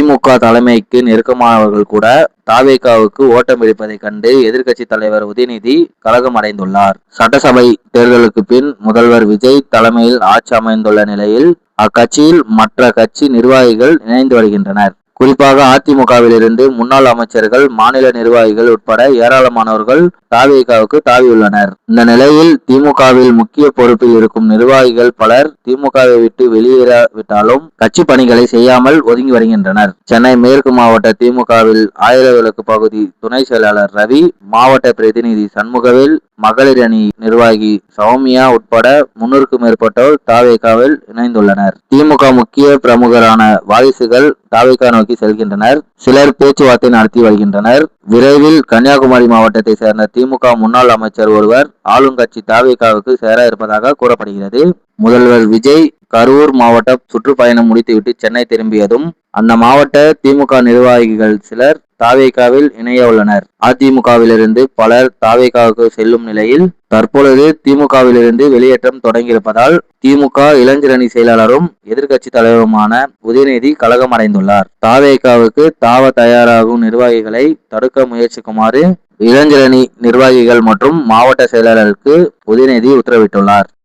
திமுக தலைமைக்கு நெருக்கமானவர்கள் கூட தாவேகாவுக்கு ஓட்டம் பிடிப்பதைக் கண்டு எதிர்க்கட்சி தலைவர் உதயநிதி கலகம் அடைந்துள்ளார். சட்டசபை தேர்தலுக்கு பின் முதல்வர் விஜய் தலைமையில் ஆட்சி அமைந்துள்ள நிலையில் அக்கட்சியில் மற்ற கட்சி நிர்வாகிகள் இணைந்து வருகின்றனர். குறிப்பாக அதிமுகவில் இருந்து முன்னாள் அமைச்சர்கள், மாநில நிர்வாகிகள் உட்பட ஏராளமானவர்கள் தாவேகாவுக்கு தாவியுள்ளனர். இந்த நிலையில் திமுகவில் முக்கிய பொறுப்பில் இருக்கும் நிர்வாகிகள் பலர் திமுகவை விட்டு வெளியேறாவிட்டாலும் கட்சி பணிகளை செய்யாமல் ஒதுங்கி வருகின்றனர். சென்னை மேற்கு மாவட்ட திமுகவில் ஆயிரவிளக்கு பகுதி துணை செயலாளர் ரவி, மாவட்ட பிரதிநிதி சண்முகவேல், மகளிர் அணி நிர்வாகி சௌமியா உட்பட 300க்கும் மேற்பட்டோர் தாவேகாவில் இணைந்துள்ளனர். திமுக முக்கிய பிரமுகரான வாரிசுகள் தாவேகா நோக்கி செல்கின்றனர். சிலர் பேச்சுவார்த்தை நடத்தி வருகின்றனர். விரைவில் கன்னியாகுமரி மாவட்டத்தை சேர்ந்த திமுக முன்னாள் அமைச்சர் ஒருவர் ஆளுங்கட்சி தாவேகாவுக்கு சேர இருப்பதாக கூறப்படுகிறது. முதல்வர் விஜய் கரூர் மாவட்ட சுற்றுப்பயணம் முடித்துவிட்டு சென்னை திரும்பியதும் அந்த மாவட்ட திமுக நிர்வாகிகள் சிலர் தாவேகாவில் இணைய உள்ளனர். அதிமுகவிலிருந்து பலர் தாவேகாவுக்கு செல்லும் நிலையில் தற்பொழுது திமுகவிலிருந்து வெளியேற்றம் தொடங்கியிருப்பதால் திமுக இளைஞரணி செயலாளரும் எதிர்க்கட்சி தலைவருமான உதயநிதி கலகம் அடைந்துள்ளார். தாவேகாவுக்கு தாவ தயாராகும் நிர்வாகிகளை தடுக்க முயற்சிக்குமாறு இளைஞரணி நிர்வாகிகள் மற்றும் மாவட்ட செயலாளருக்கு உதயநிதி உத்தரவிட்டுள்ளார்.